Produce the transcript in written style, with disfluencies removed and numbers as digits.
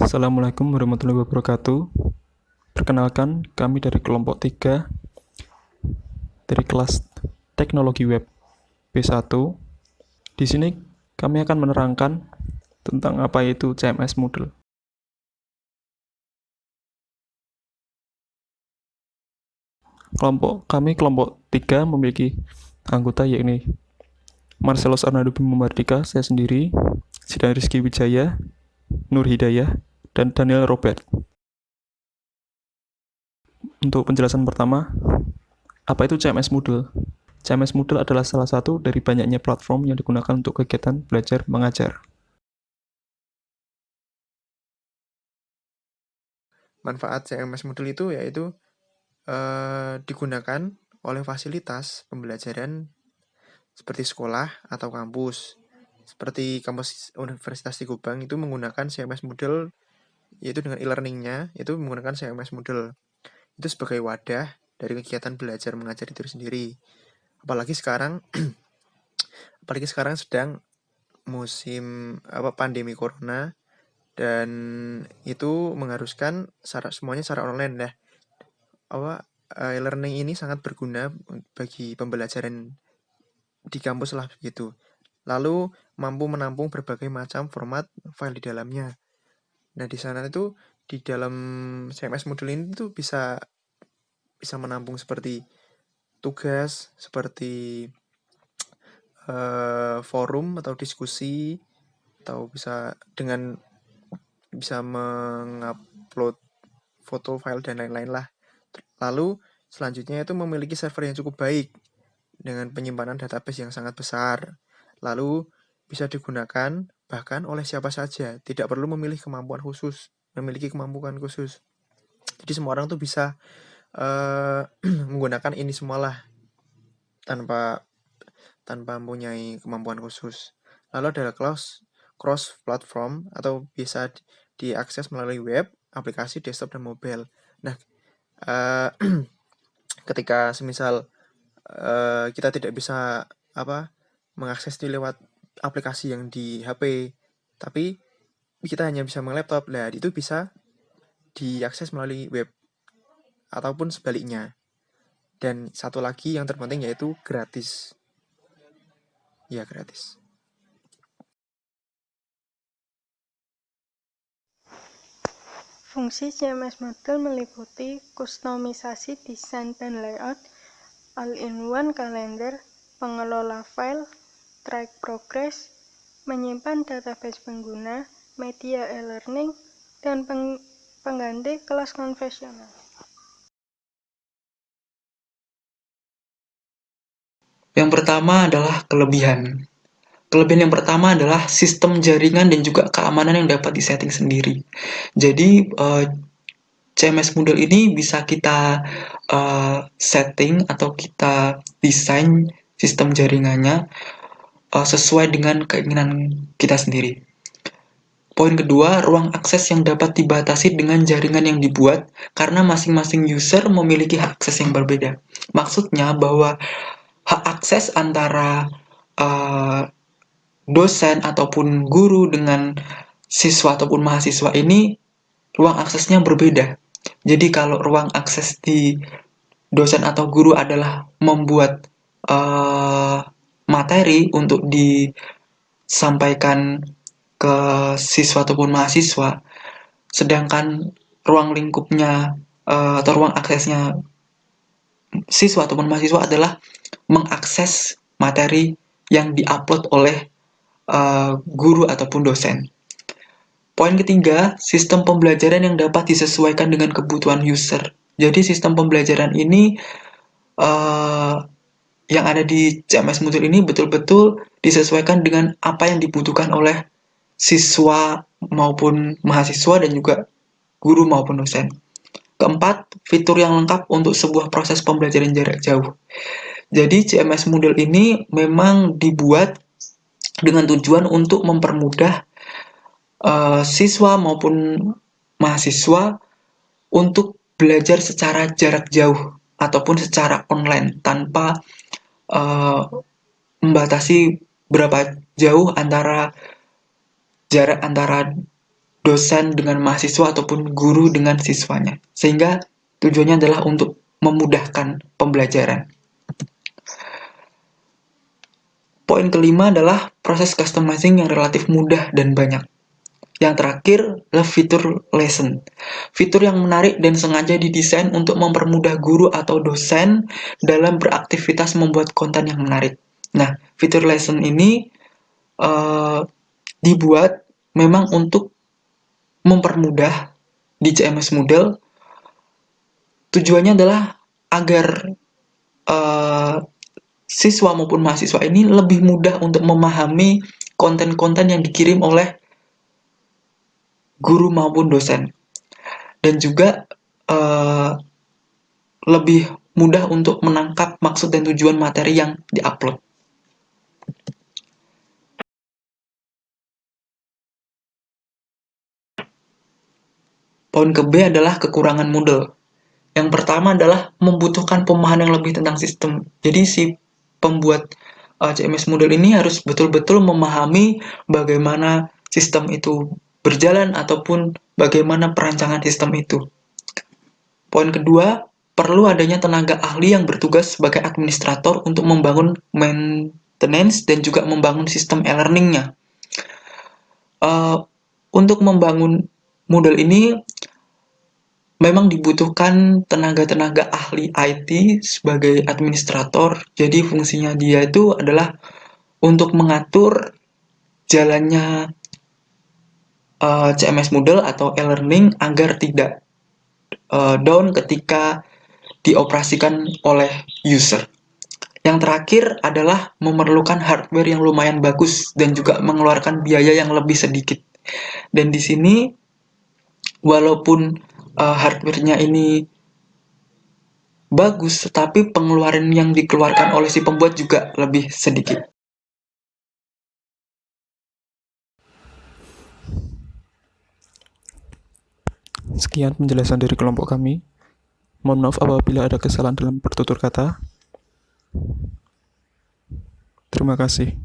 Assalamualaikum warahmatullahi wabarakatuh. Perkenalkan, kami dari kelompok 3 dari kelas Teknologi Web B1. Di sini kami akan menerangkan tentang apa itu CMS Moodle. Kelompok 3 memiliki anggota yakni Marcelus Arnado Bimo Mardika, saya sendiri, Zidan Rizky Wijaya, Nur Hidayah, dan Daniel Robert. Untuk penjelasan pertama, apa itu CMS Moodle? CMS Moodle adalah salah satu dari banyaknya platform yang digunakan untuk kegiatan belajar mengajar. Manfaat CMS Moodle itu yaitu digunakan oleh fasilitas pembelajaran seperti sekolah atau kampus. Seperti kampus Universitas di Gubang itu menggunakan CMS Moodle, yaitu dengan e-learning-nya itu menggunakan CMS Moodle. Itu sebagai wadah dari kegiatan belajar mengajar itu sendiri. Apalagi sekarang sedang musim pandemi corona, dan itu mengharuskan semuanya secara online dah. E-learning ini sangat berguna bagi pembelajaran di kampus lah begitu. Lalu mampu menampung berbagai macam format file di dalamnya. Nah, di sana itu di dalam CMS Moodle ini tuh bisa menampung seperti tugas, seperti forum atau diskusi, atau bisa mengupload foto, file, dan lain-lain lah. Lalu selanjutnya itu memiliki server yang cukup baik dengan penyimpanan database yang sangat besar. Lalu bisa digunakan bahkan oleh siapa saja, tidak perlu memiliki kemampuan khusus. Jadi semua orang tuh bisa menggunakan ini semualah tanpa mempunyai kemampuan khusus. Lalu ada cross platform atau bisa diakses melalui web, aplikasi desktop, dan mobile. Nah, ketika semisal kita tidak bisa mengakses lewat aplikasi yang di HP, tapi kita hanya bisa laptop, nah itu bisa diakses melalui web ataupun sebaliknya. Dan satu lagi yang terpenting yaitu gratis. Ya, gratis. Fungsi CMS Moodle meliputi kustomisasi desain dan layout, all-in-one kalender, pengelola file, track progress, menyimpan database pengguna, media e-learning, dan pengganti kelas konvensional. Yang pertama adalah kelebihan. Kelebihan yang pertama adalah sistem jaringan dan juga keamanan yang dapat disetting sendiri. Jadi CMS Moodle ini bisa kita setting atau kita desain sistem jaringannya sesuai dengan keinginan kita sendiri. Poin kedua, ruang akses yang dapat dibatasi dengan jaringan yang dibuat karena masing-masing user memiliki hak akses yang berbeda. Maksudnya bahwa hak akses antara dosen ataupun guru dengan siswa ataupun mahasiswa ini ruang aksesnya berbeda. Jadi kalau ruang akses di dosen atau guru adalah membuat materi untuk disampaikan ke siswa ataupun mahasiswa, sedangkan ruang lingkupnya atau ruang aksesnya siswa ataupun mahasiswa adalah mengakses materi yang diupload oleh guru ataupun dosen. Poin ketiga, sistem pembelajaran yang dapat disesuaikan dengan kebutuhan user. Jadi sistem pembelajaran ini yang ada di CMS Moodle ini betul-betul disesuaikan dengan apa yang dibutuhkan oleh siswa maupun mahasiswa dan juga guru maupun dosen. Keempat, fitur yang lengkap untuk sebuah proses pembelajaran jarak jauh. Jadi CMS Moodle ini memang dibuat dengan tujuan untuk mempermudah siswa maupun mahasiswa untuk belajar secara jarak jauh ataupun secara online tanpa membatasi berapa jauh jarak antara dosen dengan mahasiswa ataupun guru dengan siswanya. Sehingga tujuannya adalah untuk memudahkan pembelajaran. Poin kelima adalah proses customizing yang relatif mudah dan banyak. Yang terakhir adalah fitur lesson. Fitur yang menarik dan sengaja didesain untuk mempermudah guru atau dosen dalam beraktivitas membuat konten yang menarik. Nah, fitur lesson ini dibuat memang untuk mempermudah di CMS Moodle. Tujuannya adalah agar siswa maupun mahasiswa ini lebih mudah untuk memahami konten-konten yang dikirim oleh guru maupun dosen, dan juga lebih mudah untuk menangkap maksud dan tujuan materi yang diupload. Poin ke B adalah kekurangan Moodle. Yang pertama adalah membutuhkan pemahaman yang lebih tentang sistem. Jadi si pembuat CMS Moodle ini harus betul-betul memahami bagaimana sistem itu berjalan ataupun bagaimana perancangan sistem itu. Poin kedua, perlu adanya tenaga ahli yang bertugas sebagai administrator untuk membangun maintenance dan juga membangun sistem e-learning-nya. Untuk membangun Moodle ini memang dibutuhkan tenaga-tenaga ahli IT sebagai administrator. Jadi fungsinya dia itu adalah untuk mengatur jalannya CMS Moodle atau e-learning agar tidak down ketika dioperasikan oleh user. Yang terakhir adalah memerlukan hardware yang lumayan bagus dan juga mengeluarkan biaya yang lebih sedikit. Dan di sini walaupun hardware-nya ini bagus, tetapi pengeluaran yang dikeluarkan oleh si pembuat juga lebih sedikit. Sekian penjelasan dari kelompok kami. Mohon maaf apabila ada kesalahan dalam pertutur kata. Terima kasih.